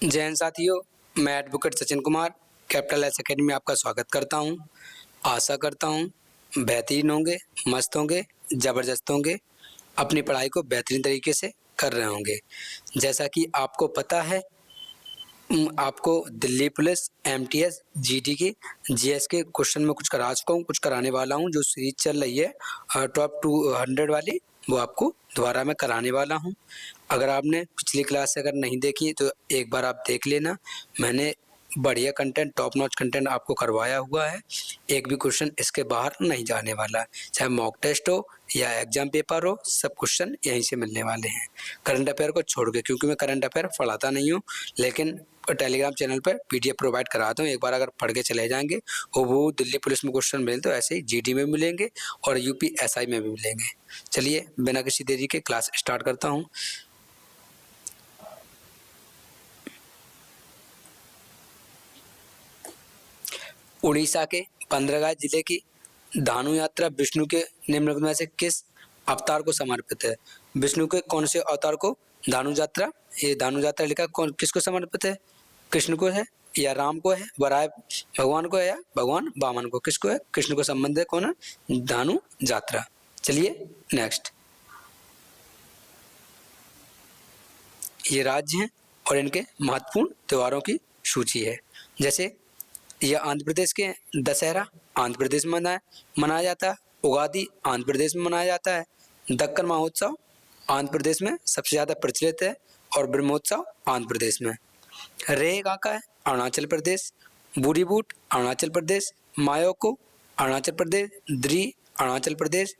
जय हिंद साथियों, मैं advocate Sachin Kumar capital S academy में आपका स्वागत करता हूं। आशा करता हूं बेहतरीन होंगे, मस्त होंगे, ज़बरदस्त होंगे, अपनी पढ़ाई को बेहतरीन तरीके से कर रहे होंगे। जैसा कि आपको पता है, आपको दिल्ली पुलिस, एमटीएस, जीडी के, जीएस के क्वेश्चन में कुछ करा चुका हूँ, कुछ कराने वाला हूँ। जो सीरीज चल रही है टॉप 200 वाली, वो आपको दोबारा मैं कराने वाला हूँ। अगर आपने पिछली क्लास से अगर नहीं देखी तो एक बार आप देख लेना। मैंने बढ़िया कंटेंट, टॉप नॉच कंटेंट आपको करवाया हुआ है। एक भी क्वेश्चन इसके बाहर नहीं जाने वाला है, चाहे मॉक टेस्ट हो या एग्जाम पेपर हो, सब क्वेश्चन यहीं से मिलने वाले हैं, करंट अफेयर को छोड़ के। क्योंकि मैं करंट अफेयर पढ़ाता नहीं हूँ, लेकिन टेलीग्राम चैनल पर पीडीएफ प्रोवाइड कराता हूँ। एक बार अगर पढ़ के चले जाएंगे और वो दिल्ली पुलिस में क्वेश्चन मिले तो ऐसे ही जीडी में मिलेंगे और यूपी एसआई में भी मिलेंगे। चलिए बिना किसी देरी के क्लास स्टार्ट करता हूँ। उड़ीसा के पंद्रहगाह जिले की धानु यात्रा विष्णु के निम्नलिखित में से किस अवतार को समर्पित है? विष्णु के कौन से अवतार को धानु यात्रा, ये धानु यात्रा लिखा कौन किसको समर्पित है? कृष्ण को है या राम को है, वराह भगवान को है या भगवान वामन को? किसको है? कृष्ण को संबंधित कौन है? धानु यात्रा। चलिए नेक्स्ट। ये राज्य हैं और इनके महत्वपूर्ण त्योहारों की सूची है। जैसे यह आंध्र प्रदेश के दशहरा आंध्र प्रदेश में मनाया जाता है। उगादि आंध्र प्रदेश में मनाया जाता है। दक्कन महोत्सव आंध्र प्रदेश में सबसे ज़्यादा प्रचलित है और ब्रह्मोत्सव आंध्र प्रदेश में। रेह कहाँ का है? अरुणाचल प्रदेश। बूढ़ी बूट अरुणाचल प्रदेश। मायोको अरुणाचल प्रदेश। द्री अरुणाचल प्रदेश।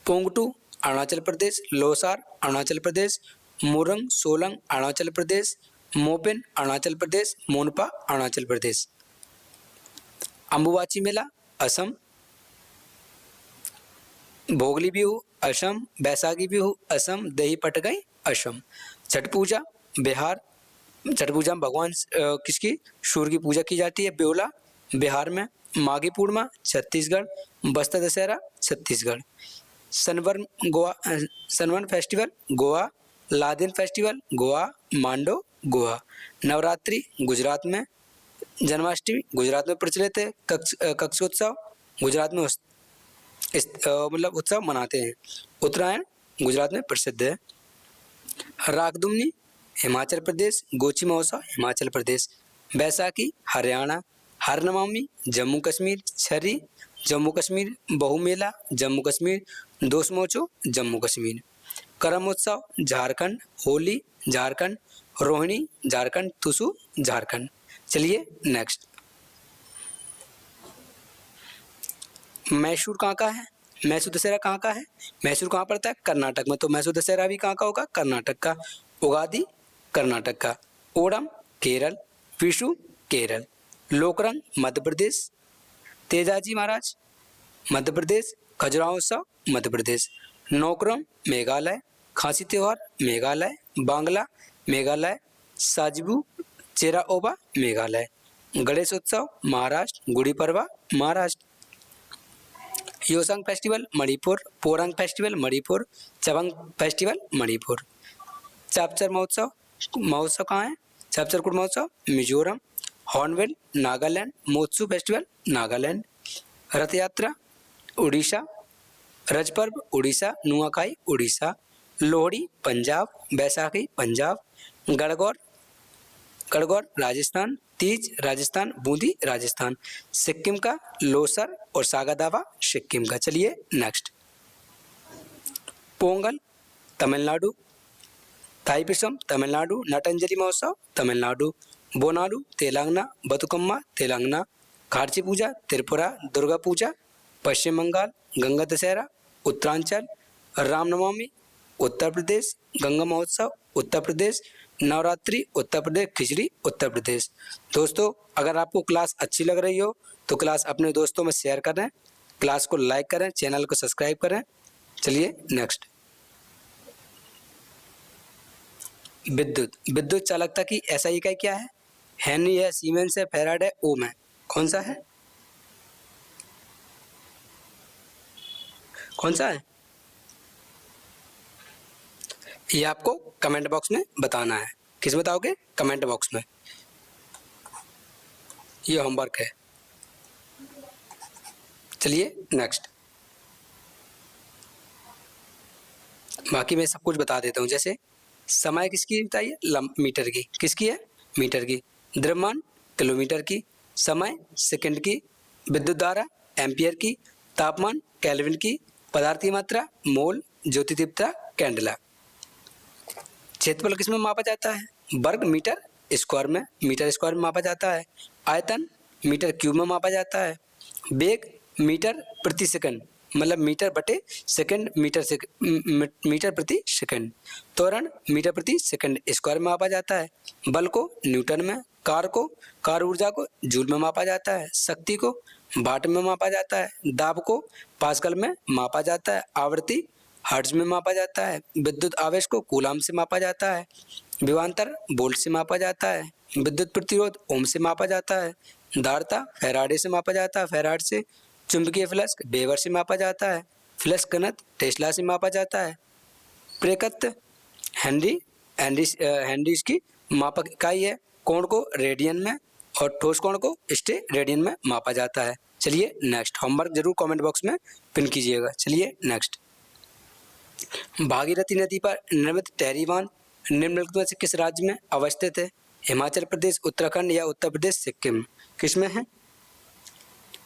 पोंगटू अरुणाचल प्रदेश। लोसार अरुणाचल प्रदेश। मुरंग सोलंग अरुणाचल प्रदेश। मोपिन अरुणाचल प्रदेश। मोनपा अरुणाचल प्रदेश। अंबुबाची मेला असम। भोगली बिहू असम। बैसाखी बिहू असम। दही पटगई असम। छठ पूजा बिहार। छठ पूजा में भगवान किसकी, सूर्य की पूजा की जाती है। बेवला बिहार में। Maghi Purnima Chhattisgarh. Bastar Dussehra Chhattisgarh. Sunburn Goa, Sunburn festival Goa. लादेन फेस्टिवल गोवा। मांडो गोवा। नवरात्रि गुजरात में। जन्माष्टमी गुजरात में प्रचलित है। कक्षोत्सव गुजरात में मतलब उत्सव मनाते हैं। उत्तरायण गुजरात में प्रसिद्ध है। रागदुमनी हिमाचल प्रदेश। गोची महोत्सव हिमाचल प्रदेश। बैसाखी हरियाणा। हरनवमी जम्मू कश्मीर। छरी जम्मू कश्मीर। बहु मेला जम्मू कश्मीर। दोसमोचो जम्मू कश्मीर। करमोत्सव झारखंड। होली झारखंड। रोहिणी झारखंड। तुसु झारखंड। चलिए नेक्स्ट। मैसूर कहाँ का है? मैसूर दशहरा कहाँ का है? मैसूर कहाँ पड़ता है? कर्नाटक में। तो मैसूर दशहरा भी कहाँ का होगा? कर्नाटक का। उगादि कर्नाटक का। ओणम केरल। विशु केरल। लोकरंग मध्य प्रदेश। तेजाजी महाराज मध्य प्रदेश। खजुराहो उत्सव मध्य प्रदेश। नौकरम मेघालय। खांसी त्योहार मेघालय। बांग्ला मेघालय। साजिबू चेरा ओबा Meghalaya. Ganesh Utsav Maharashtra. Gudi Padwa Maharashtra. Yaoshang festival Manipur. Porang festival Manipur. Chabang festival Manipur. Chapchar Mahotsav कहाँ है? चापचरकुट महोत्सव मिजोरम। हॉर्नबिल नागालैंड। मोत्सू फेस्टिवल नागालैंड। रथ यात्रा उड़ीसा। रज पर्व उड़ीसा। नुआखाई उड़ीसा। लोहड़ी पंजाब। बैसाखी पंजाब। गणगौर राजस्थान। तीज राजस्थान। बूंदी राजस्थान। सिक्किम का लोसर और सागा दावा सिक्किम का। चलिए नेक्स्ट। पोंगल तमिलनाडु। थाईपुसम तमिलनाडु। नटंजलि महोत्सव तमिलनाडु। बोनालू तेलंगाना। बतुकम्मा तेलंगाना। खार्ची पूजा त्रिपुरा। दुर्गा पूजा पश्चिम बंगाल। गंगा दशहरा उत्तरांचल। रामनवमी उत्तर प्रदेश। गंगा महोत्सव उत्तर प्रदेश। नवरात्रि उत्तर प्रदेश। खिचड़ी उत्तर प्रदेश। दोस्तों, अगर आपको क्लास अच्छी लग रही हो तो क्लास अपने दोस्तों में शेयर करें, क्लास को लाइक करें, चैनल को सब्सक्राइब करें। चलिए नेक्स्ट। विद्युत चालकता की एसआई इकाई क्या है? हेनरी है, सीमेंस है, फैराड है, ओम है। कौन सा है? कौन सा है? ये आपको कमेंट बॉक्स में बताना है। किस बताओगे? कमेंट बॉक्स में। ये होमवर्क है। चलिए नेक्स्ट। बाकी मैं सब कुछ बता देता हूँ। जैसे समय किसकी बताइए? मीटर की। किसकी है? मीटर की। द्रव्यमान किलोमीटर की। समय सेकंड की। विद्युत धारा एम्पियर की। तापमान केल्विन की। पदार्थ की मात्रा मोल। ज्योति तीव्रता कैंडेला। क्षेत्रफल किसमें मापा जाता है? वर्ग मीटर स्क्वायर में। मीटर स्क्वायर में मापा जाता है। आयतन मीटर क्यूब में मापा जाता है। वेग मीटर प्रति सेकंड, मतलब मीटर बटे सेकंड, मीटर प्रति सेकंड। त्वरण मीटर प्रति सेकंड स्क्वायर में मापा जाता है। बल को न्यूटन में। कार ऊर्जा को जूल में मापा जाता है। शक्ति को वाट में मापा जाता है। दाब को पास्कल में मापा जाता है। आवृत्ति हर्ट्ज में मापा जाता है। विद्युत आवेश को कूलाम से मापा जाता है। विभवांतर वोल्ट से मापा जाता है। विद्युत प्रतिरोध ओम से मापा जाता है। धारिता फैराडे से मापा जाता है, फैराड से। चुंबकीय फ्लक्स वेबर से मापा जाता है। फ्लक्स घनत्व टेस्ला से मापा जाता है। प्रेरकत्व हेनरी इसकी मापक इकाई है। कोण को रेडियन में और ठोस कोण को रेडियन में मापा जाता है। चलिए नेक्स्ट। होमवर्क जरूर कमेंट बॉक्स में पिन कीजिएगा। चलिए नेक्स्ट। भागीरथी नदी पर निर्मित टहरी बांध निम्नलिखित में से किस राज्य में अवस्थित है? हिमाचल प्रदेश, उत्तराखंड या उत्तर प्रदेश, सिक्किम। किस में है?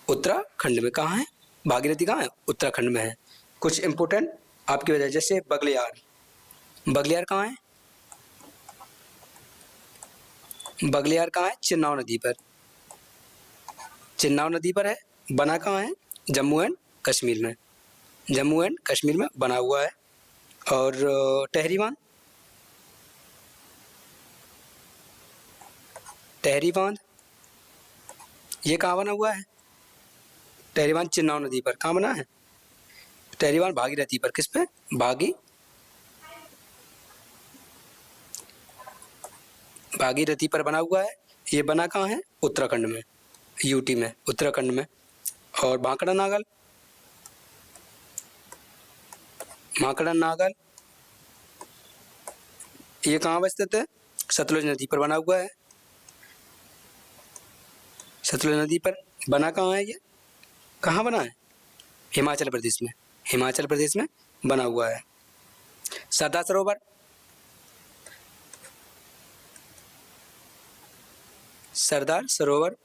उत्तराखंड में। कहाँ है भागीरथी? कहाँ है? उत्तराखंड में है। कुछ इंपोर्टेंट आपकी वजह, जैसे बगलियार। बगलियार कहाँ है? बगलियार कहाँ है? चिन्नाव नदी पर। चिन्नाव नदी पर है। बना कहाँ है? जम्मू एंड कश्मीर में। जम्मू एंड कश्मीर में बना हुआ है। और टहरी बांध, टहरी बांध ये कहाँ बना हुआ है? टहरी बांध चिन्नाव नदी पर। कहाँ बना है? टहरी बांध भागीरथी पर। किस पे? भागीरथी पर बना हुआ है। ये बना कहाँ है? उत्तराखंड में, यूटी में, उत्तराखंड में। और भाखड़ा नागल, भाखड़ा नागल ये कहाँ अवस्थित है? सतलुज नदी पर बना हुआ है। सतलुज नदी पर बना कहाँ है? ये कहाँ बना है? हिमाचल प्रदेश में। हिमाचल प्रदेश में बना हुआ है। सरदार सरोवर, सरदार सरोवर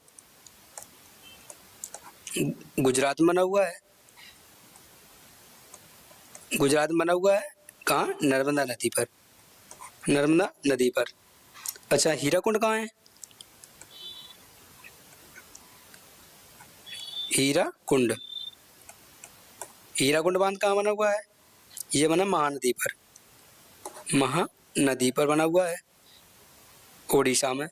गुजरात में बना हुआ है। गुजरात में बना हुआ है। कहाँ? नर्मदा नदी पर। नर्मदा नदी पर। अच्छा, हीराकुंड कहाँ है? हीराकुंड, हीराकुंड बांध कहाँ बना हुआ है? ये बना महानदी पर। महानदी पर बना हुआ है, ओडिशा में।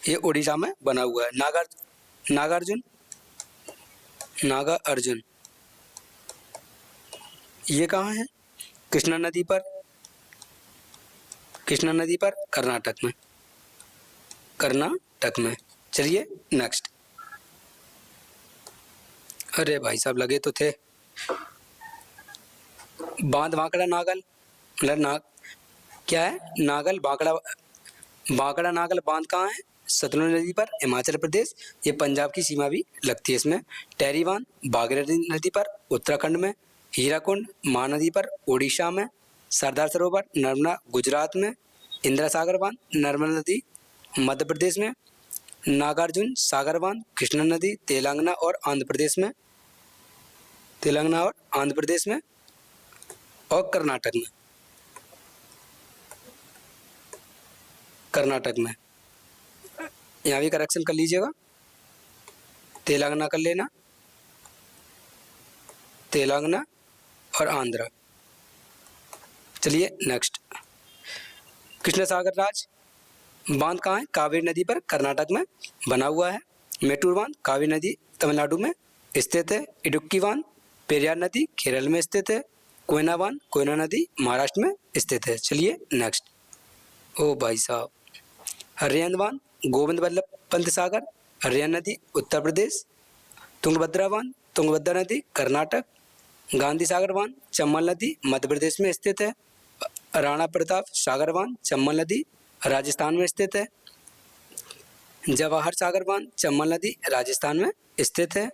ये ओडिशा में बना हुआ है। नागार्जुन, नागार्जुन ये कहाँ है? कृष्णा नदी पर। कृष्णा नदी पर कर्नाटक में। कर्नाटक में। चलिए नेक्स्ट। अरे भाई साहब लगे तो थे। बांध भाखड़ा नागल, मतलब क्या है? नागल भाखड़ा, भाखड़ा नागल बांध कहाँ है? सतलुज नदी पर, हिमाचल प्रदेश। ये पंजाब की सीमा भी लगती है इसमें। टहरी बांध भागीरथी नदी पर, उत्तराखंड में। हीराकुंड महानदी पर, ओडिशा में। सरदार सरोवर नर्मदा गुजरात में। इंदिरा सागर बांध नर्मदा नदी मध्य प्रदेश में। नागार्जुन सागर बांध कृष्णा नदी तेलंगाना और आंध्र प्रदेश में। तेलंगाना और आंध्र प्रदेश में और कर्नाटक में। कर्नाटक में। यहाँ भी करेक्शन कर लीजिएगा, तेलंगाना कर लेना, तेलंगाना और आंध्र। चलिए नेक्स्ट। कृष्ण सागर राज बांध कहाँ है? कावेरी नदी पर, कर्नाटक में बना हुआ है। मेटूर बांध कावेरी नदी तमिलनाडु में स्थित है। इडुक्की बांध पेरियार नदी केरल में स्थित है। कोयना बांध कोयना नदी महाराष्ट्र में स्थित है। चलिए नेक्स्ट। ओ भाई साहब, हरियाणा बांध गोविंद वल्लभ पंत सागर हरियाणा नदी उत्तर प्रदेश। तुंगभद्रा बांध तुंगभद्रा नदी कर्नाटक। गांधी सागर बांध चंबल नदी मध्य प्रदेश में स्थित है। राणा प्रताप सागर बांध चंबल नदी राजस्थान में स्थित है। जवाहर सागर बांध चंबल नदी राजस्थान में स्थित है।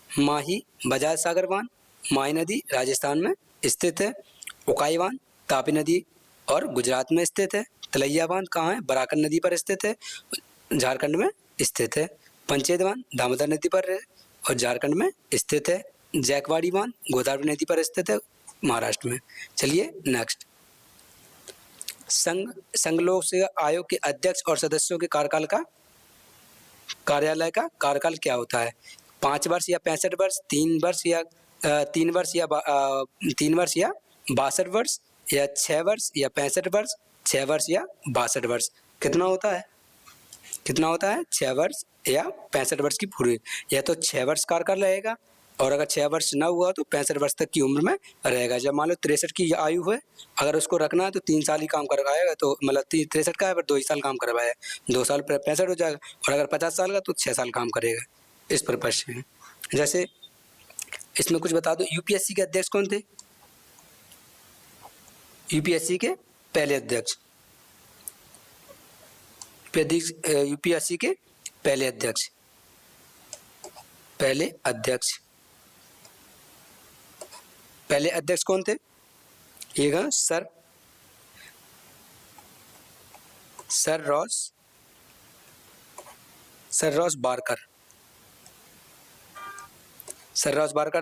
माही बजाज सागर बांध माही नदी राजस्थान में स्थित है। उकाई बांध तापी नदी और गुजरात में स्थित है। तलैया बांध कहाँ है? बराकर नदी पर स्थित है, झारखंड में स्थित है। पंचेत बांध दामोदर नदी पर है और झारखंड में स्थित है। जैकवाड़ी बांध गोदावरी नदी पर स्थित है, महाराष्ट्र में। चलिए नेक्स्ट, संघ लोक सेवा आयोग के अध्यक्ष और सदस्यों के कार्यालय का कार्यकाल क्या होता है? 5 वर्ष या 65 वर्ष, 3 वर्ष या 3 वर्ष या 62 वर्ष, या 6 वर्ष या 65 वर्ष, 6 वर्ष या 62 वर्ष। कितना होता है? 6 वर्ष या 65 वर्ष की पूरी, या तो 6 वर्ष कार्यकाल रहेगा, और अगर 6 वर्ष ना हुआ तो 65 वर्ष तक की उम्र में रहेगा। जब मान लो 63 की आयु है, अगर उसको रखना है तो 3 साल ही काम करवाएगा, तो मतलब 63 का है पर 2 ही साल काम करवाया, 2 साल 65 हो जाएगा। और अगर 50 साल का तो 6 साल काम करेगा। इस पर्पज से जैसे इसमें कुछ बता दो, यूपीएससी के अध्यक्ष कौन थे? यूपीएससी के पहले अध्यक्ष, यूपीएससी के पहले अध्यक्ष कौन थे? ये सर रॉस बारकर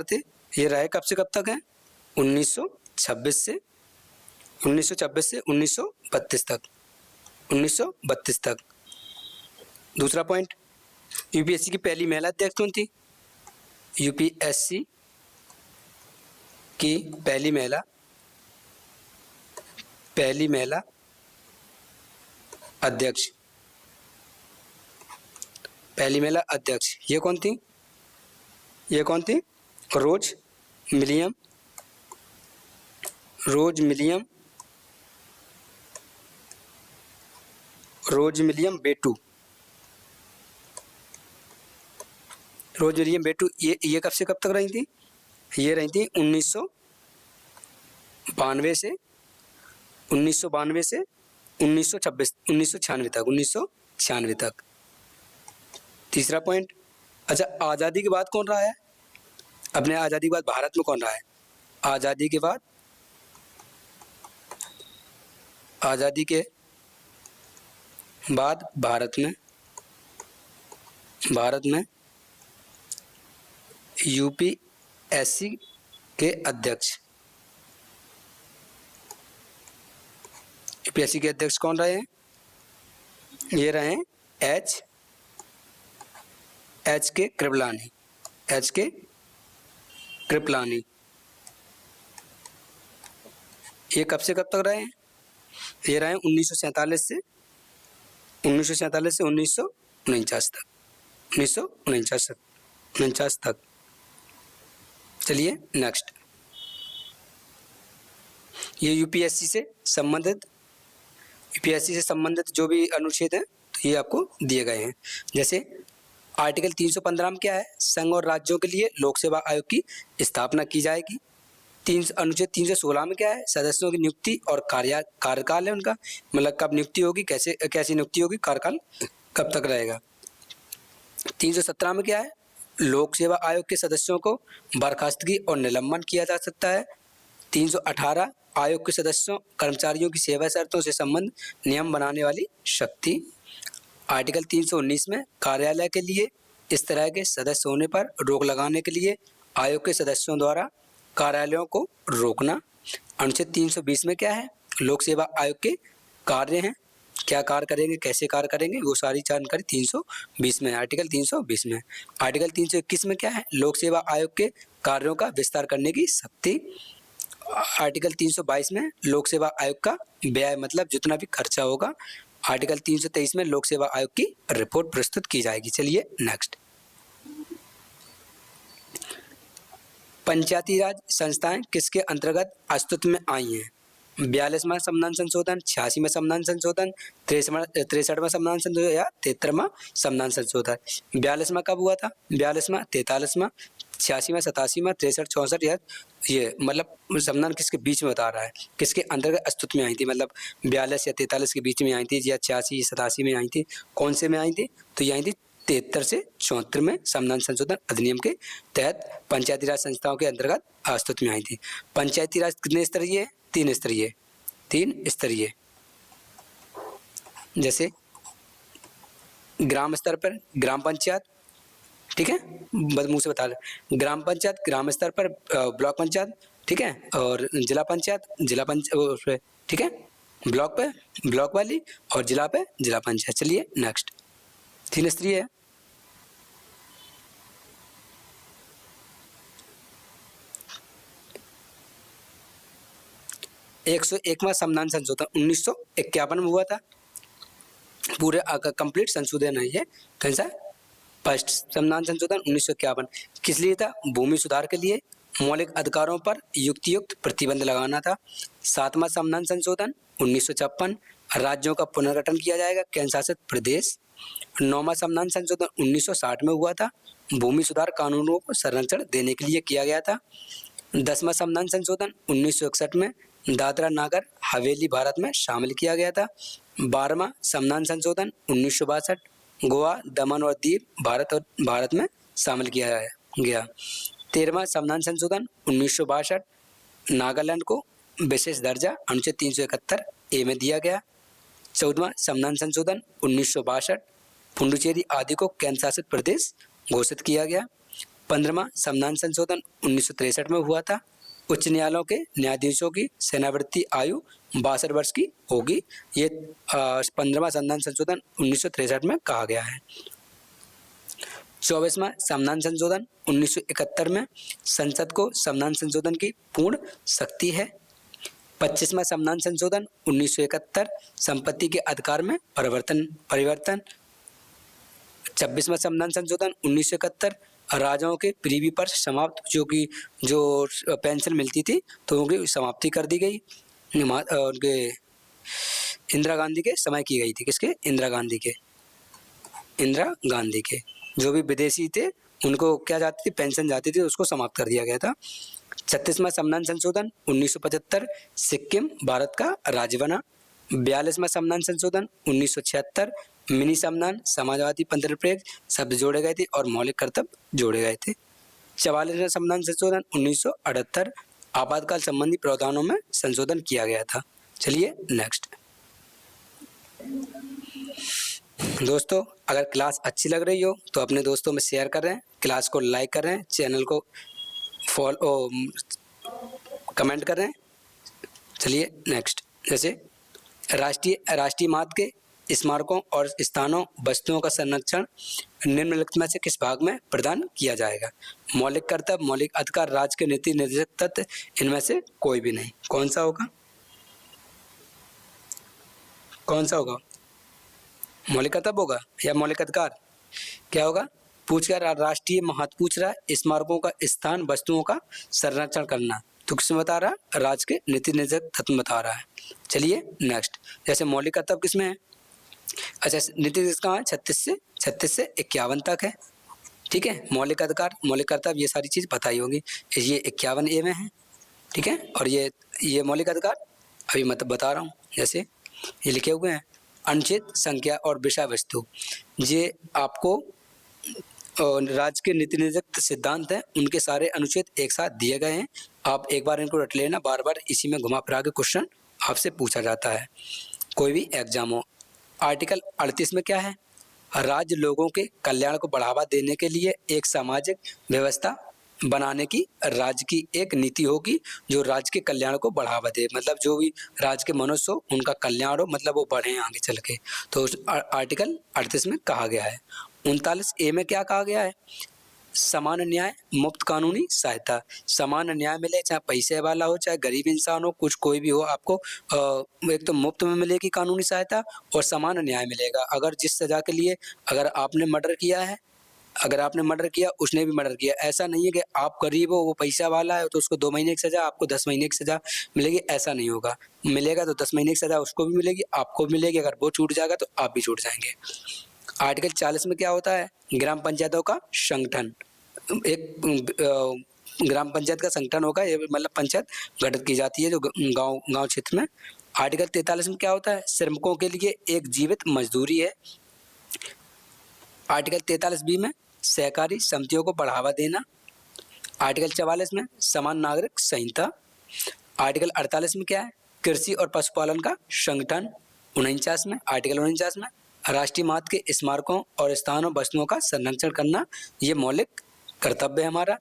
थे। ये रहे कब से कब तक है? 1926 से 1932 तक। दूसरा पॉइंट, यूपीएससी की पहली महिला अध्यक्ष कौन थी? यूपीएससी की पहली महिला अध्यक्ष ये कौन थी? रोज मिलियम बेटू। ये कब से कब तक रही थी? ये रही थी 1992 से 1996 तक। तीसरा पॉइंट, अच्छा, आज़ादी के बाद कौन रहा है? अपने आज़ादी के बाद भारत में कौन रहा है? आज़ादी के बाद भारत में यूपीएससी के अध्यक्ष कौन रहे हैं? ये रहे एच के कृपलानी। ये कब से कब तक रहे हैं? ये रहे 1947 से 1949 तक। चलिए नेक्स्ट, ये यूपीएससी से संबंधित जो भी अनुच्छेद हैं तो ये आपको दिए गए हैं। जैसे आर्टिकल 315 में क्या है? संघ और राज्यों के लिए लोक सेवा आयोग की स्थापना की जाएगी। अनुच्छेद 316 में क्या है? सदस्यों की नियुक्ति और कार्यकाल है उनका, मतलब कब नियुक्ति होगी, कैसी नियुक्ति होगी, कार्यकाल कब तक रहेगा। 317 में क्या है? लोक सेवा आयोग के सदस्यों को बर्खास्तगी और निलंबन किया जा सकता है। 318 आयोग के सदस्यों कर्मचारियों की सेवा शर्तों से संबंध नियम बनाने वाली शक्ति। आर्टिकल 319 में कार्यालय के लिए इस तरह के सदस्य होने पर रोक लगाने के लिए आयोग के सदस्यों द्वारा कार्यालयों को रोकना। अनुच्छेद 320 में क्या है? लोक सेवा आयोग के कार्य हैं, क्या कार्य करेंगे, कैसे कार्य करेंगे, वो सारी जानकारी 320 में, आर्टिकल 320 में। आर्टिकल 321 में क्या है? लोक सेवा आयोग के कार्यों का विस्तार करने की शक्ति। आर्टिकल 322 में लोक सेवा आयोग का व्यय, मतलब जितना भी खर्चा होगा। आर्टिकल 323 में लोक सेवा आयोग की रिपोर्ट प्रस्तुत की जाएगी। चलिए नेक्स्ट, पंचायती राज संस्थाएं किसके अंतर्गत अस्तित्व में आई हैं? 42वां संविधान संशोधन, 86वां संविधान संशोधन, 63वां संविधान संशोधन या 73वां संविधान संशोधन। 42वां कब हुआ था? 42वां, 43वां, 86वां, 87वां, 63, 64 या ये मतलब संविधान किसके बीच में बता रहा है, किसके अंतर्गत अस्तित्व में आई थी, मतलब 42 या 43 के बीच में आई थी या 86, 87 में आई थी, कौन से में आई थी? तो ये आई थी 73 से 74 में संविधान संशोधन अधिनियम के तहत पंचायती राज संस्थाओं के अंतर्गत अस्तित्व में आई थी। पंचायती राज कितने स्तरीय है? 3 स्तरीय, 3 स्तरीय। जैसे ग्राम स्तर पर ग्राम पंचायत, ठीक है, बस मुंह से बता रहे, ग्राम पंचायत ग्राम स्तर पर, ब्लॉक पंचायत, ठीक है, और जिला पंचायत जिला पंचायत, ठीक है, ब्लॉक पे ब्लॉक वाली और जिला पे जिला पंचायत। चलिए नेक्स्ट, 3 स्तरीय है। एक 101वां संविधान संशोधन 1951 में हुआ था। पूरे कंप्लीट संशोधन है ये, कौन सा? फर्स्ट संविधान संशोधन 1951 किस लिए था? भूमि सुधार के लिए, मौलिक अधिकारों पर युक्तियुक्त प्रतिबंध लगाना था। 7वां संविधान संशोधन 1956 राज्यों का पुनर्गठन किया जाएगा, केंद्र शासित प्रदेश। 9वां संविधान संशोधन 1960 में हुआ था, भूमि सुधार कानूनों को संरक्षण देने के लिए किया गया था। 10वां संविधान संशोधन 1961 में दादरा नागर हवेली भारत में शामिल किया गया था। 12वां संविधान संशोधन 1962 गोवा, दमन और दीव भारत में शामिल किया गया। 13वां संविधान संशोधन 1962 नागालैंड को विशेष दर्जा अनुच्छेद 371 ए में दिया गया। 14वां संविधान संशोधन 1962 पुडुचेरी आदि को केंद्र शासित प्रदेश घोषित किया गया। 15वां संविधान संशोधन 1963 में हुआ था, उच्च न्यायालयों के न्यायाधीशों की सेवानिवृत्ति आयु 62 वर्ष की होगी। ये 15वां संविधान संशोधन 1963 में कहा गया है। 24वां संविधान संशोधन 1971 में संसद को संविधान संशोधन की पूर्ण शक्ति है। 25वां संविधान संशोधन 1971 संपत्ति के अधिकार में परिवर्तन। 26वां संविधान संशोधन 1971 राजाओं के प्रीवी पर समाप्त, जो पेंशन मिलती थी तो उनकी समाप्ति कर दी गई। उनके इंदिरा गांधी के समय की गई थी, किसके? इंदिरा गांधी के। जो भी विदेशी थे उनको क्या जाती थी? पेंशन जाती थी, उसको समाप्त कर दिया गया था। 36वां संविधान संशोधन 1975 सिक्किम भारत का राज्य बना। 42वां संविधान संशोधन 1976 मिनी संविधान समाजवादी पंथनिरपेक्ष शब्द जोड़े गए थे और मौलिक कर्तव्य जोड़े गए थे। 44वां संविधान संशोधन 1978 आपातकाल संबंधी प्रावधानों में संशोधन किया गया था। चलिए नेक्स्ट। दोस्तों, अगर क्लास अच्छी लग रही हो तो अपने दोस्तों में शेयर करें, क्लास को लाइक करें, चैनल को फॉलो कमेंट करें। चलिए नेक्स्ट। जैसे राष्ट्रीय महत्व के स्मारकों और स्थानों वस्तुओं का संरक्षण निम्नलिखित में से किस भाग में प्रदान किया जाएगा? मौलिक कर्तव्य, मौलिक अधिकार, राज्य के नीति निर्देशक तत्व, इनमें से कोई भी नहीं। कौन सा होगा? मौलिक कर्तव्य होगा या मौलिक अधिकार? क्या होगा? पूछ कर राष्ट्रीय महत्व पूछ रहा है, स्मारकों का स्थान वस्तुओं का संरक्षण करना, तो किसमें बता रहा है? राज्य के नीति निर्देशक तत्व बता रहा है। चलिए नेक्स्ट। जैसे मौलिक कर्तव्य किसमें है? अच्छा, नीति निर्देशक कहाँ है? 36 से 51 तक है, ठीक है। मौलिक अधिकार, मौलिक कर्तव्य, ये सारी चीज बताई होगी। ये 51 ए में है, ठीक है। और ये मौलिक अधिकार अभी मतलब बता रहा हूँ। जैसे ये लिखे हुए हैं अनुच्छेद, संख्या और विषय वस्तु, ये आपको राज्य के नीति निर्देशक सिद्धांत हैं, उनके सारे अनुच्छेद एक साथ दिए गए हैं। आप एक बार इनको रट लेना, बार बार इसी में घुमा फिरा के क्वेश्चन आपसे पूछा जाता है, कोई भी एग्जाम हो। आर्टिकल 38 में क्या है? राज्य लोगों के कल्याण को बढ़ावा देने के लिए एक सामाजिक व्यवस्था बनाने की राज्य की एक नीति होगी जो राज्य के कल्याण को बढ़ावा दे, मतलब जो भी राज्य के मनुष्य हो उनका कल्याण हो, मतलब वो बढ़े आगे चल के। तो आर्टिकल 38 में कहा गया है। 39 ए में क्या कहा गया है? समान न्याय, मुफ्त कानूनी सहायता। समान न्याय मिले, चाहे पैसे वाला हो चाहे गरीब इंसान हो, कुछ कोई भी हो, आपको एक तो मुफ्त में मिलेगी कानूनी सहायता और समान न्याय मिलेगा। अगर जिस सजा के लिए अगर आपने मर्डर किया है अगर आपने मर्डर किया, उसने भी मर्डर किया। ऐसा नहीं है कि आप गरीब हो, वो पैसा वाला है, तो उसको 2 महीने की सज़ा, आपको 10 महीने की सज़ा मिलेगी, ऐसा नहीं होगा। मिलेगा तो 10 महीने की सज़ा उसको भी मिलेगी, आपको भी मिलेगी। अगर वो छूट जाएगा तो आप भी छूट जाएंगे। आर्टिकल 40 में क्या होता है? ग्राम पंचायतों का संगठन। एक ग्राम पंचायत का संगठन होगा, ये मतलब पंचायत गठित की जाती है जो गांव क्षेत्र में। आर्टिकल 43 में क्या होता है? श्रमिकों के लिए एक जीवित मजदूरी है। आर्टिकल 43 बी में सहकारी समितियों को बढ़ावा देना। आर्टिकल 44 में समान नागरिक संहिता। आर्टिकल 48 में क्या है? कृषि और पशुपालन का संगठन। 49 में, आर्टिकल 49 में राष्ट्रीय महत्व के स्मारकों और स्थानों वस्तुओं का संरक्षण करना, ये मौलिक कर्तव्य है हमारा।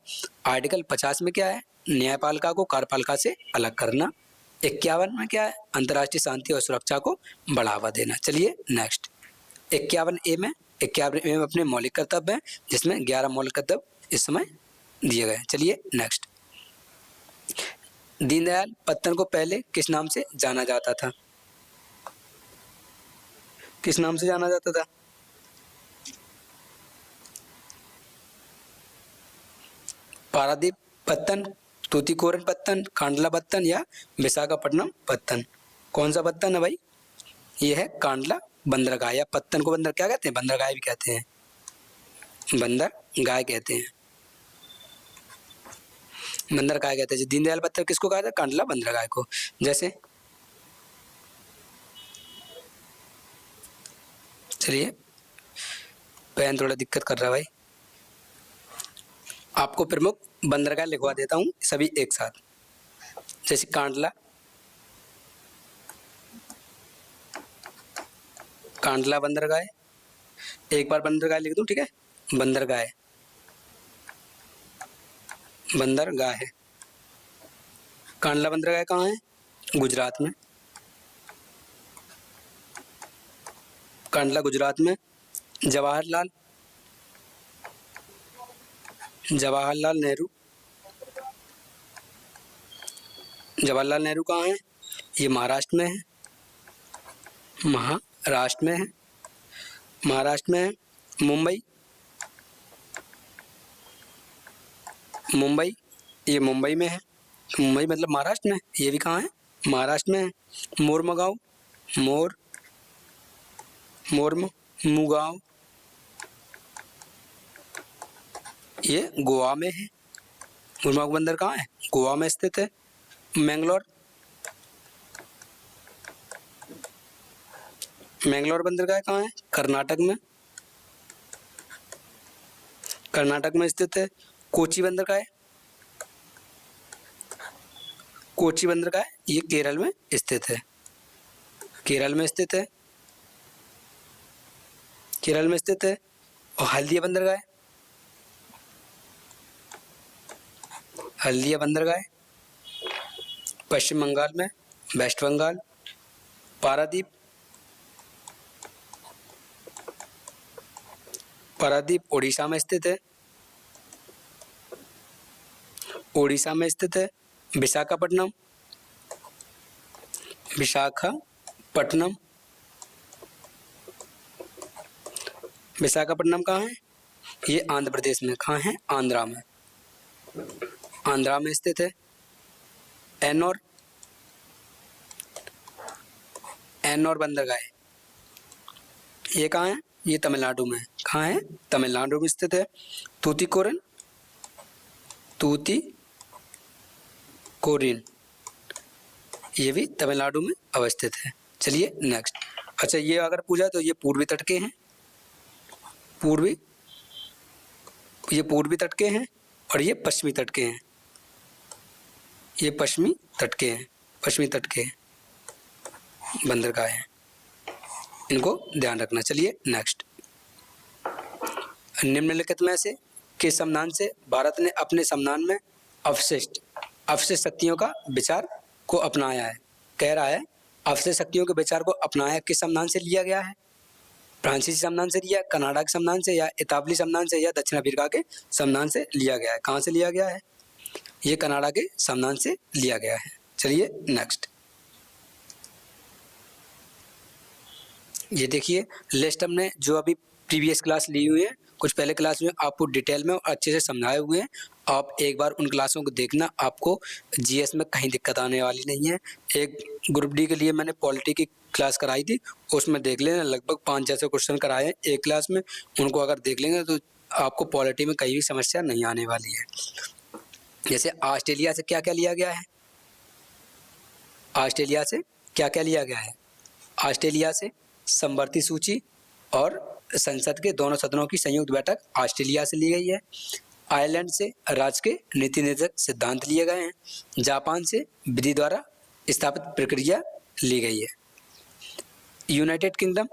आर्टिकल 50 में क्या है? न्यायपालिका को कार्यपालिका से अलग करना। 51 में क्या है? अंतर्राष्ट्रीय शांति और सुरक्षा को बढ़ावा देना। चलिए नेक्स्ट। 51A में अपने मौलिक कर्तव्य हैं, जिसमें 11 मौलिक कर्तव्य इस समय दिए गए हैं। चलिए नेक्स्ट। दीनदयाल पत्तन को पहले किस नाम से जाना जाता था? किस नाम से जाना जाता था? पारादीप पत्तन, तूतीकोरन पत्तन, कांडला पत्तन या विशाखापट्टनम पत्तन? कौन सा पत्तन है भाई? ये है कांडला बंदरगाह, या पत्तन को बंदर क्या कहते हैं? बंदरगाह भी कहते हैं, बंदरगाह कहते हैं, बंदरगाह कहते हैं। दीनदयाल पत्तन किसको कहा था? कांडला बंदरगाह को। जैसे चलिए, पेन थोड़ा दिक्कत कर रहा है भाई। आपको प्रमुख बंदरगाह लिखवा देता हूँ सभी एक साथ। जैसे कांडला बंदरगाह, एक बार बंदरगाह लिख दूं, ठीक है? बंदरगाह है। कांडला बंदरगाह कहाँ है? गुजरात में। कांडला गुजरात में। जवाहरलाल नेहरू कहाँ है? ये महाराष्ट्र में है। महाराष्ट्र में है। मुंबई, ये मुंबई में है। मुंबई मतलब महाराष्ट्र में, ये भी कहाँ है? महाराष्ट्र में है। मुगांव, ये गोवा में है। मुर्मुगांव बंदर कहाँ है? गोवा में स्थित है। मैंगलोर बंदरगाह कहाँ है? कर्नाटक में स्थित है। कोची बंदरगाह ये केरल में स्थित है। केरल में स्थित है। और हल्दिया बंदरगाह पश्चिम बंगाल में, वेस्ट बंगाल। पारादीप उड़ीसा में स्थित है। विशाखापट्टनम कहाँ है? ये आंध्र प्रदेश में। कहाँ है? आंध्रा में स्थित है। एन्नोर बंदरगाह, ये कहाँ है? ये तमिलनाडु में। कहाँ है? तमिलनाडु में स्थित है। तूतीकोरिन ये भी तमिलनाडु में अवस्थित है। चलिए नेक्स्ट। अच्छा, ये अगर पूछा तो ये पूर्वी तट के हैं, और ये पश्चिमी तट के हैं। पश्चिमी तट के बंदरगाह हैं, इनको ध्यान रखना। चलिए नेक्स्ट। निम्नलिखित में से किस संविधान से भारत ने अपने संविधान में अवशिष्ट शक्तियों का विचार को अपनाया है? कह रहा है अवशिष्ट शक्तियों के विचार को अपनाया किस संविधान से लिया गया है? फ्रांसीसी संविधान से लिया, कनाडा के संविधान से, या इतालवी संविधान से, या दक्षिण अफ्रीका के संविधान से लिया गया है? कहाँ से लिया गया है? ये कनाडा के संविधान से लिया गया है। चलिए नेक्स्ट। ये देखिए लिस्ट हमने जो अभी प्रीवियस क्लास ली हुई है कुछ पहले क्लास में आपको डिटेल में और अच्छे से समझाए हुए हैं। आप एक बार उन क्लासों को देखना, आपको जीएस में कहीं दिक्कत आने वाली नहीं है। एक ग्रुप डी के लिए मैंने पॉलिटी की क्लास कराई थी, उसमें देख लेना लगभग 5 जैसे क्वेश्चन कराए हैं एक क्लास में। उनको अगर देख लेंगे तो आपको पॉलिटी में कहीं भी समस्या नहीं आने वाली है। जैसे ऑस्ट्रेलिया से क्या क्या लिया गया है, ऑस्ट्रेलिया से क्या क्या लिया गया है, ऑस्ट्रेलिया से समवर्ती सूची और संसद के दोनों सदनों की संयुक्त बैठक ऑस्ट्रेलिया से ली गई है। आयरलैंड से राज्य के नीति निर्देशक सिद्धांत लिए गए हैं। जापान से विधि द्वारा स्थापित प्रक्रिया ली गई है। यूनाइटेड किंगडम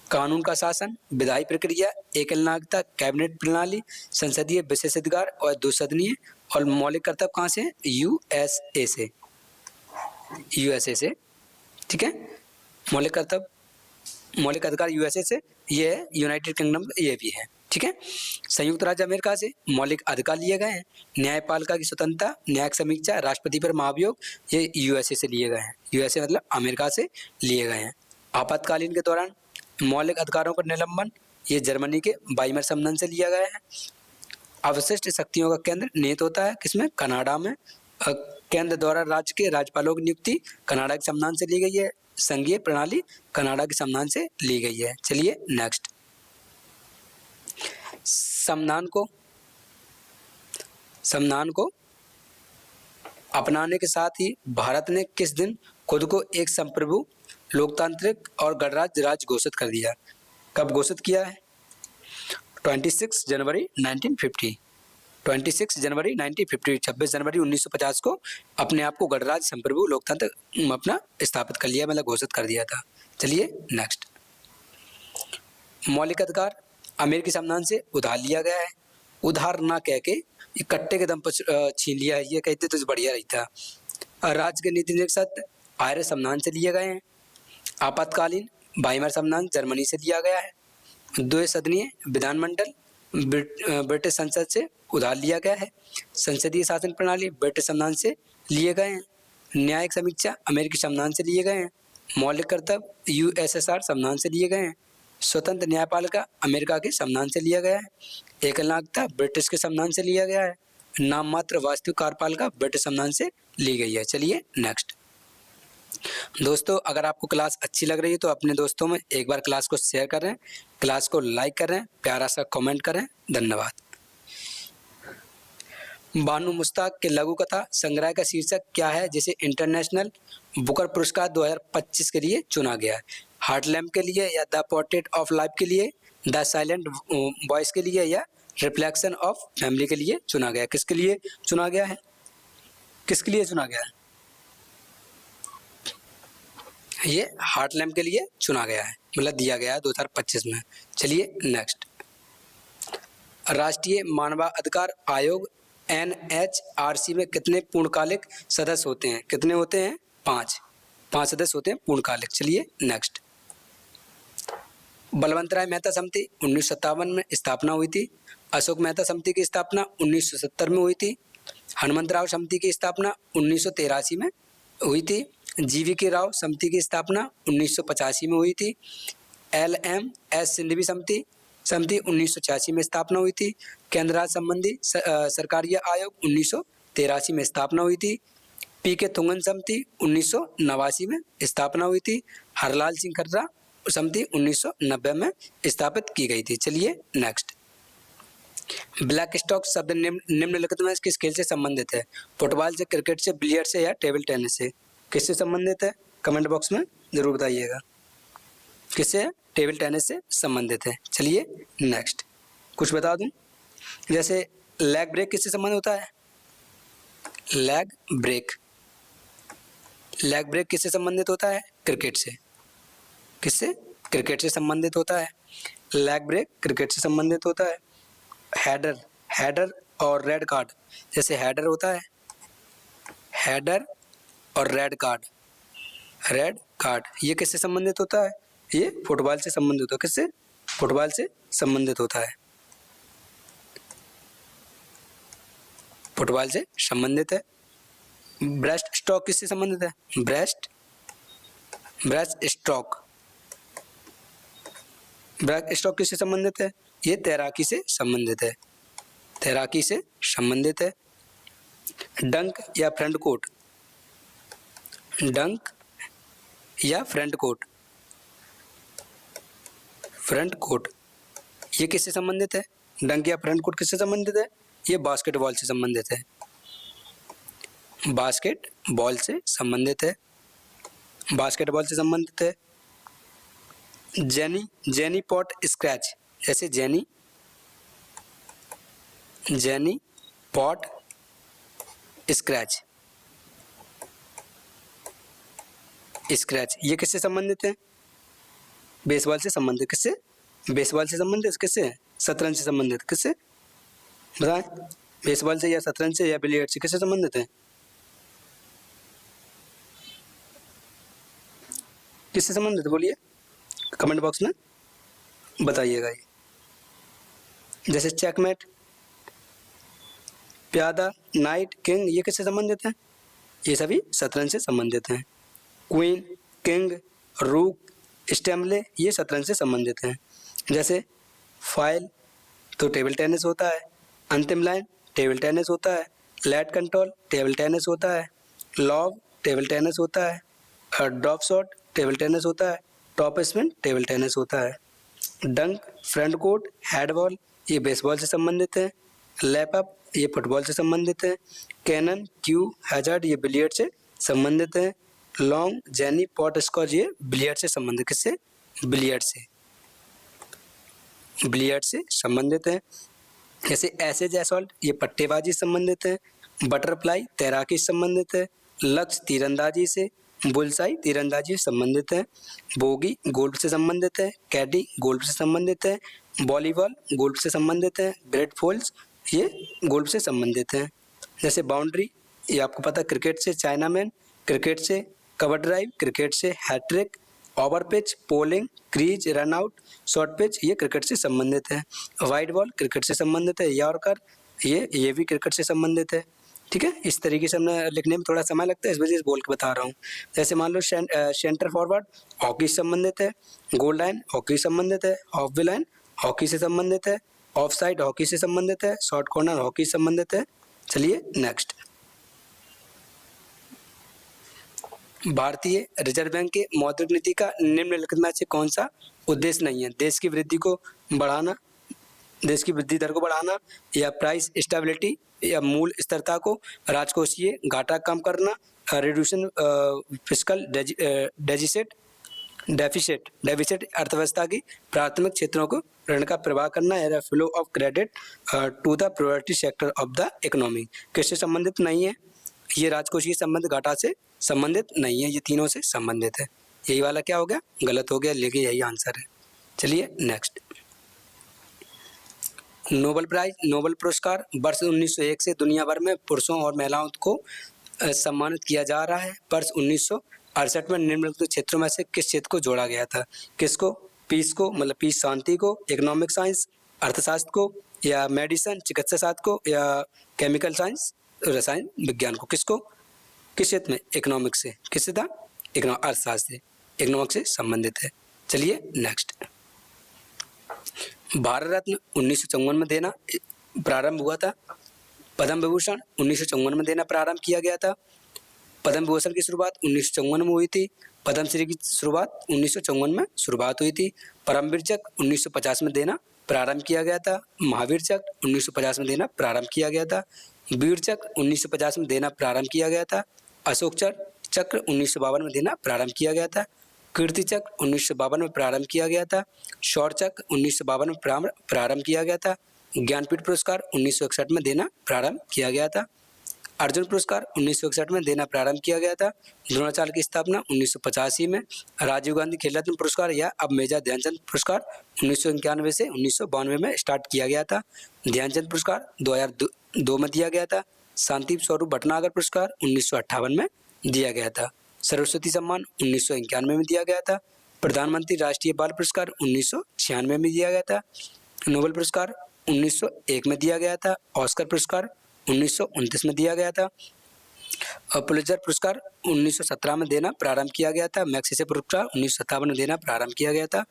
कानून का शासन, विधायी प्रक्रिया, एकल नागरिकता, कैबिनेट प्रणाली, संसदीय विशेषाधिकार और द्विसदनीय और मौलिक कर्तव्य कहाँ से? यूएसए से, यूएसए से, ठीक है। मौलिक अधिकार यूएसए से, ये है यूनाइटेड किंगडम, ये भी है, ठीक है। संयुक्त राज्य अमेरिका से मौलिक अधिकार लिए गए हैं। न्यायपालिका की स्वतंत्रता, न्यायिक समीक्षा, राष्ट्रपति पर महाभियोग, ये यूएसए से लिए गए हैं। यूएसए मतलब अमेरिका से लिए गए हैं। आपातकालीन के दौरान मौलिक अधिकारों का निलंबन, ये जर्मनी के वाइमर संबंध से लिया गया है। अवशिष्ट शक्तियों का केंद्र निहित होता है किसमें? कनाडा में। केंद्र द्वारा राज्य के राज्यपालों की नियुक्ति कनाडा के संविधान से ली गई है। संघीय प्रणाली कनाडा के संविधान से ली गई है। चलिए नेक्स्ट, संविधान को अपनाने के साथ ही भारत ने किस दिन खुद को एक संप्रभु, लोकतांत्रिक और गणराज्य राज्य घोषित कर दिया? कब घोषित किया है? 26 जनवरी 1950, 26 जनवरी 1950, 26 जनवरी 1950 को अपने आप को गणराज्य, संप्रभु, लोकतंत्र अपना स्थापित कर लिया, मतलब घोषित कर दिया था। चलिए नेक्स्ट, मौलिक अधिकार अमेरिकी संविधान से उधार लिया गया है। उधार ना कह के इकट्ठे के दम पर छीन लिया है, ये कहते तो बढ़िया रहता। राज्य के नीति निर्देशक आयरिश संविधान से लिए गए हैं। आपातकालीन वाइमर संविधान जर्मनी से लिया गया है। द्विसदनीय विधानमंडल ब्रिटिश संसद से उधार लिया गया है। संसदीय शासन प्रणाली ब्रिटिश संविधान से लिए गए हैं। न्यायिक समीक्षा अमेरिकी संविधान से लिए गए हैं। मौलिक कर्तव्य यूएसएसआर संविधान से लिए गए हैं। स्वतंत्र न्यायपालिका अमेरिका के संविधान से लिया गया है। एकल नागरिकता ब्रिटिश के संविधान से लिया गया है। नाम मात्र वास्तविक कार्यपालिका ब्रिटिश संविधान से ली गई है। चलिए नेक्स्ट दोस्तों, अगर आपको क्लास अच्छी लग रही है तो अपने दोस्तों में एक बार क्लास को शेयर करें, क्लास को लाइक करें, प्यारा सा कमेंट करें। धन्यवाद। बानू मुश्ताक के लघु कथा संग्रह का शीर्षक क्या है जिसे इंटरनेशनल बुकर पुरस्कार 2025 के लिए चुना गया है? हार्ट लैम्प के लिए, या द पोर्ट्रेट ऑफ लाइफ के लिए, द साइलेंट वॉइस के लिए, या रिफ्लेक्शन ऑफ फैमिली के लिए चुना गया? किसके लिए चुना गया है? किसके लिए चुना गया है? ये हार्ट लैम्प के लिए चुना गया है, मतलब दिया गया है 2025 में। चलिए नेक्स्ट, राष्ट्रीय मानवाधिकार आयोग NHRC में कितने पूर्णकालिक सदस्य होते हैं? कितने होते हैं? 5 सदस्य होते हैं पूर्णकालिक। चलिए नेक्स्ट, बलवंतराय मेहता समिति 1957 में स्थापना हुई थी। अशोक मेहता समिति की स्थापना 1970 में हुई थी। हनुमंतराव समिति की स्थापना 1983 में हुई थी। GVK राव समिति की स्थापना 1985 में हुई थी। LMS सिंघवी समिति 1986 में स्थापना हुई थी। केंद्र राज्य संबंधी सरकारीय आयोग 1983 में स्थापना हुई थी। PK थुंगन समिति 1989 में स्थापना हुई थी। हरलाल सिंह खर्रा समिति 1990 में स्थापित की गई थी। चलिए नेक्स्ट, ब्लैक स्टॉक शब्द निम्नलिखित में किस खेल से संबंधित है? फुटबॉल से, क्रिकेट से, बिलियर्ड से, या टेबल टेनिस से? किससे संबंधित है? कमेंट बॉक्स में जरूर बताइएगा। किससे? टेबल टेनिस से संबंधित है। चलिए नेक्स्ट, कुछ बता दूं, जैसे लेग ब्रेक किससे संबंध होता है? लेग ब्रेक किससे संबंधित होता है? क्रिकेट से। किससे? क्रिकेट से संबंधित होता है। लेग ब्रेक क्रिकेट से संबंधित होता है। हेडर और रेड कार्ड, जैसे हेडर होता है, हेडर और रेड कार्ड ये किससे संबंधित होता है? ये फुटबॉल से संबंधित होता है। किससे? फुटबॉल से संबंधित होता है। फुटबॉल से संबंधित है। ब्रेस्ट स्ट्रोक किससे संबंधित है? ब्रेस्ट स्ट्रोक किससे संबंधित है? ये तैराकी से संबंधित है, तैराकी से संबंधित है। डंक या फ्रंट कोट, डंक या फ्रंट कोट, फ्रंट कोट ये किससे संबंधित है? डंक या फ्रंट कोट किससे संबंधित है? ये बास्केटबॉल से संबंधित है, बास्केटबॉल से संबंधित है, बास्केटबॉल से संबंधित है। जेनी पॉट स्क्रैच, जैसे जेनी पॉट स्क्रैच, ये किससे संबंधित है? बेसबॉल से संबंधित। किससे? बेसबॉल से संबंधित। किससे? शतरंज से संबंधित। किससे बताएं? बेसबॉल से या शतरंज से या बिलियर्ड से, किससे संबंधित है? किससे संबंधित बोलिए, कमेंट बॉक्स में बताइएगा। ये जैसे चेकमेट, प्यादा, नाइट, किंग, ये किससे संबंधित है? ये सभी शतरंज से संबंधित हैं। क्वीन, किंग, रूक, स्टेमले, ये शतरंज से संबंधित हैं। जैसे फाइल तो टेबल टेनिस होता है, अंतिम लाइन टेबल टेनिस होता है, लेट कंट्रोल टेबल टेनिस होता है, लॉब टेबल टेनिस होता है, ड्रॉप शॉट टेबल टेनिस होता है, टॉप स्पिन टेबल टेनिस होता है। डंक, फ्रंट कोर्ट, हेड बॉल ये बेसबॉल से संबंधित है। लैप अप ये फुटबॉल से संबंधित है। कैनन, क्यू, हैजर्ड ये बिलियर्ड से संबंधित है। लॉन्ग, जेनी, पॉट स्कॉच ये बिलियर्ड से संबंधित। किससे? बिलियर्ड से, बिलियर्ड से संबंधित है। जैसे एसेज असॉल्ट ये पट्टेबाजी से संबंधित है। बटरफ्लाई तैराकी से संबंधित है। लक्ष्य तीरंदाजी से, बुलसाई तीरंदाजी से संबंधित है। बोगी गोल्फ से संबंधित है। कैडी गोल्फ से संबंधित है। वॉलीबॉल गोल्फ से संबंधित है। ग्रेट फॉल्स ये गोल्फ से संबंधित है। जैसे बाउंड्री ये आपको पता है क्रिकेट से, चाइना मैन क्रिकेट से, कवर ड्राइव क्रिकेट से, hattrick, over pitch, polling, crease, run out, short pitch ये क्रिकेट से संबंधित है। वाइड बॉल क्रिकेट से संबंधित है। यॉर्कर ये भी क्रिकेट से संबंधित है। ठीक है, इस तरीके से हमने लिखने में थोड़ा समय लगता है, इस वजह से बोल के बता रहा हूँ। जैसे मान लो सेंटर फॉरवर्ड हॉकी से संबंधित है। गोल लाइन हॉकी से संबंधित है। ऑफ द लाइन हॉकी से संबंधित है। ऑफ साइड हॉकी से संबंधित है। शॉर्ट कॉर्नर हॉकी से संबंधित है। चलिए नेक्स्ट, भारतीय रिजर्व बैंक के मौद्रिक नीति का निम्नलिखित में से कौन सा उद्देश्य नहीं है? देश की वृद्धि को बढ़ाना, देश की वृद्धि दर को बढ़ाना, या प्राइस स्टेबिलिटी या मूल स्थिरता को, राजकोषीय घाटा कम करना, रिड्यूशन फिस्कल डेफिसिट अर्थव्यवस्था की प्राथमिक क्षेत्रों को ऋण का प्रवाह करना, या flow of credit to the priority sector of the economy. किससे संबंधित नहीं है? ये राजकोषीय संबंध घाटा से संबंधित नहीं है, ये तीनों से संबंधित है। यही वाला क्या हो गया? गलत हो गया, लेकिन यही आंसर है। चलिए नेक्स्ट, नोबेल प्राइज, नोबेल पुरस्कार वर्ष 1901 से दुनिया भर में पुरुषों और महिलाओं को सम्मानित किया जा रहा है। वर्ष 1968 में निम्नलिखित क्षेत्रों में से किस क्षेत्र को जोड़ा गया था? किसको? पीस को, मतलब पीस शांति को, इकोनॉमिक साइंस अर्थशास्त्र को, या मेडिसिन चिकित्सा शास्त्र को, या केमिकल साइंस रसायन विज्ञान को। किसको? किस क्षेत्र में? इकोनॉमिक से। किससे था? अर्थशास्त्र से, इकोनॉमिक से संबंधित है। चलिए नेक्स्ट, भारत रत्न 1954 में देना प्रारंभ हुआ था। पद्म विभूषण 1954 में देना प्रारंभ किया गया था। पद्म विभूषण की शुरुआत 1954 में हुई थी। पद्मश्री की शुरुआत 1954 में शुरुआत हुई थी। परमवीर चक्र 1950 में देना प्रारंभ किया गया था। महावीर चक्र 1950 में देना प्रारंभ किया गया था। वीर चक्र 1950 में देना प्रारंभ किया गया था। अशोक चक्र 1952 में देना प्रारंभ किया गया था। कीर्ति चक्र 1952 में प्रारंभ किया गया था। शौर्य चक्र 1952 में प्रारंभ किया गया था। ज्ञानपीठ पुरस्कार 1961 में देना प्रारंभ किया गया था। अर्जुन पुरस्कार 1961 में देना प्रारंभ किया गया था। द्रोणाचार्य की स्थापना 1985 में। राजीव गांधी खेल रत्न पुरस्कार या अब मेजर ध्यानचंद पुरस्कार 1991 से 1992 में स्टार्ट किया गया था। ध्यानचंद पुरस्कार 2002 में दिया गया था। शांति स्वरूप भटनागर पुरस्कार 1958 में दिया गया था। सरस्वती सम्मान 1991 में दिया गया था। प्रधानमंत्री राष्ट्रीय बाल पुरस्कार 1996 में दिया गया था। नोबेल पुरस्कार 1901 में दिया गया था। ऑस्कर पुरस्कार 1929 में दिया गया था। पुलित्जर पुरस्कार 1917 में देना प्रारंभ किया गया था। मैग्सेसे पुरस्कार 1957 में देना प्रारंभ किया गया था।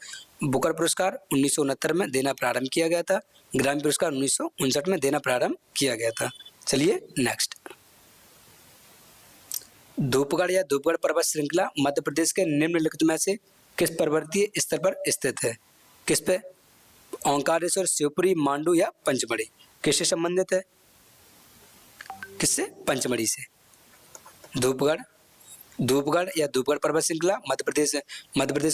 बुकर पुरस्कार 1969 में देना प्रारंभ किया गया था। ग्रामी पुरस्कार 1959 में देना प्रारंभ किया गया था। चलिए नेक्स्ट। धूपगढ़ या धूपगढ़ पर्वत श्रृंखला मध्य प्रदेश के निम्नलिखित में से किस पर्वतीय स्तर पर स्थित है? किस पे? ओंकारेश्वर, शिवपुरी, मांडू या पंचमढ़ी? किससे संबंधित है? किससे? पंचमढ़ी से। धूपगढ़ या धूपगढ़ पर्वत श्रृंखला मध्य प्रदेश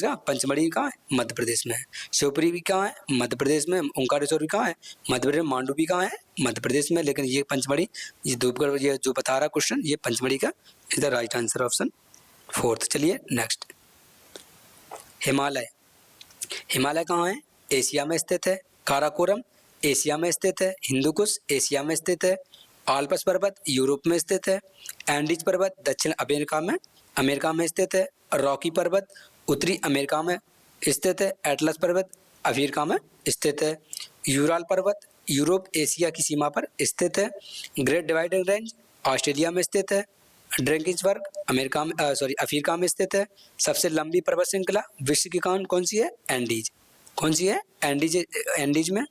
का। पंचमढ़ी कहाँ है? मध्य प्रदेश में है। शिवपुरी भी कहाँ है? मध्य प्रदेश में। ओंकारेश्वर भी कहाँ है? मध्य प्रदेश में। मांडू भी कहाँ है? मध्य प्रदेश में। लेकिन ये पंचमढ़ी, ये धूपगढ़, ये जो बता रहा क्वेश्चन, ये पंचमढ़ी का is the right answer, option 4। चलिए नेक्स्ट। हिमालय कहाँ है? एशिया में स्थित है। काराकोरम एशिया में स्थित है। हिंदुकुश एशिया में स्थित है। आल्प्स पर्वत यूरोप में स्थित है। एंडीज पर्वत दक्षिण अमेरिका में स्थित है। रॉकी पर्वत उत्तरी अमेरिका में स्थित है। एटलस पर्वत अफ्रीका में स्थित है। यूराल पर्वत यूरोप एशिया की सीमा पर स्थित है। ग्रेट डिवाइडिंग रेंज ऑस्ट्रेलिया में स्थित है। ड्रैकेंसबर्ग अफ्रीका में स्थित है। सबसे लंबी पर्वत श्रृंखला विश्व की कौन सी है? एंडीज। कौन सी है? एंडीज में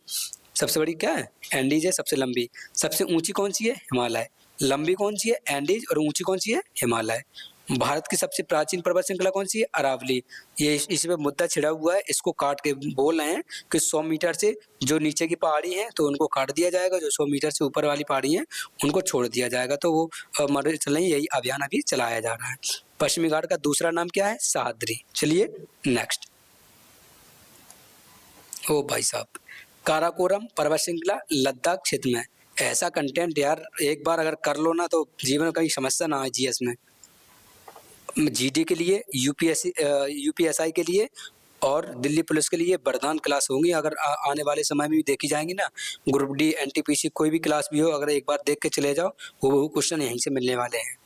सबसे बड़ी क्या है? एंडीज है सबसे लंबी। सबसे ऊंची कौन सी है? हिमालय। लंबी कौन सी है? एंडीज। और ऊंची कौन सी है? हिमालय। भारत की सबसे प्राचीन पर्वत श्रृंखला कौन सी है? अरावली। ये इस पे मुद्दा छिड़ा हुआ है, इसको काट के बोल रहे हैं कि 100 मीटर से जो नीचे की पहाड़ी है तो उनको काट दिया जाएगा, जो 100 मीटर से ऊपर वाली पहाड़ी है उनको छोड़ दिया जाएगा। तो वो मर चल रही, यही अभियान अभी चलाया जा रहा है। पश्चिमी घाट का दूसरा नाम क्या है? सह्याद्री। चलिए नेक्स्ट। ओ भाई साहब, काराकोरम पर्वत श्रृंखला लद्दाख क्षेत्र में। ऐसा कंटेंट यार एक बार अगर कर लो ना तो जीवन में कहीं समस्या ना आए जीएस में। जीडी के लिए, यूपीएसआई के लिए और दिल्ली पुलिस के लिए वरदान क्लास होंगी। अगर आने वाले समय में भी देखी जाएंगी ना, ग्रुप डी, एनटीपीसी कोई भी क्लास भी हो, अगर एक बार देख के चले जाओ वो क्वेश्चन यहीं से मिलने वाले हैं।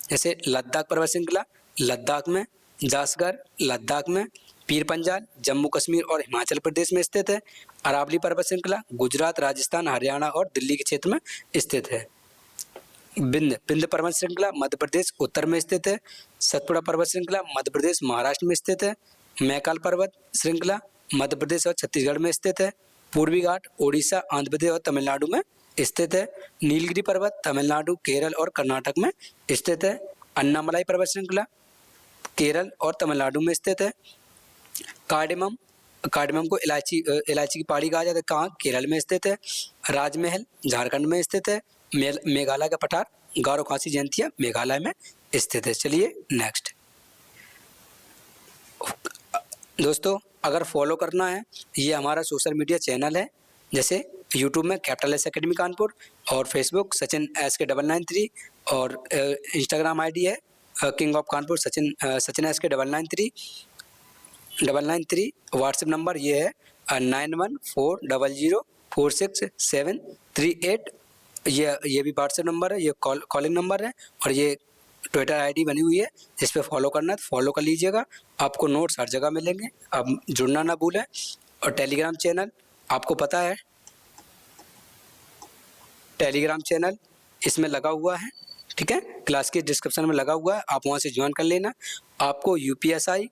जैसे लद्दाख पर्वत श्रृंखला लद्दाख में, जासगर लद्दाख में, पीर पंजाल जम्मू कश्मीर और हिमाचल प्रदेश में स्थित है। अरावली पर्वत श्रृंखला गुजरात, राजस्थान, हरियाणा और दिल्ली के क्षेत्र में स्थित है। विंध्य पर्वत श्रृंखला मध्य प्रदेश उत्तर में स्थित है। सतपुड़ा पर्वत श्रृंखला मध्य प्रदेश महाराष्ट्र में स्थित है। मैकाल पर्वत श्रृंखला मध्य प्रदेश और छत्तीसगढ़ में स्थित है। पूर्वी घाट ओडिशा, आंध्र प्रदेश और तमिलनाडु में स्थित है। नीलगिरी पर्वत तमिलनाडु, केरल और कर्नाटक में स्थित है। अन्नामलाई पर्वत श्रृंखला केरल और तमिलनाडु में स्थित है। कार्डेमम को इलायची की पहाड़ी कहा जाता है, कहाँ? केरल में स्थित है। राजमहल झारखंड में स्थित है। मेघालय का पठार गारो खासी जयंतिया मेघालय में स्थित है। चलिए नेक्स्ट। दोस्तों अगर फॉलो करना है, ये हमारा सोशल मीडिया चैनल है, जैसे यूट्यूब में कैपिटल एस एकेडमी कानपुर और फेसबुक सचिन SK 993 और इंस्टाग्राम ID है king of Kanpur Sachin SK 993। WhatsApp number ये है 9140046738। ये भी व्हाट्सएप नंबर है, ये कॉलिंग नंबर है और ये ट्विटर ID बनी हुई है, जिस पे फॉलो करना है तो फॉलो कर लीजिएगा। आपको नोट्स हर जगह मिलेंगे, अब जुड़ना ना भूलें। और टेलीग्राम चैनल आपको पता है, टेलीग्राम चैनल इसमें लगा हुआ है, ठीक है, क्लास के डिस्क्रिप्शन में लगा हुआ है, आप वहाँ से ज्वाइन कर लेना। आपको UPSI,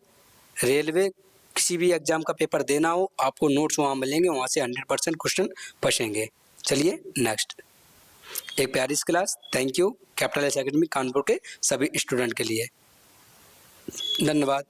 रेलवे, किसी भी एग्जाम का पेपर देना हो, आपको नोट्स वहाँ मिलेंगे, वहाँ से 100% क्वेश्चन पूछेंगे। चलिए नेक्स्ट। एक प्यारी सी class. Thank you capital S academy Kanpur के सभी स्टूडेंट के लिए। धन्यवाद।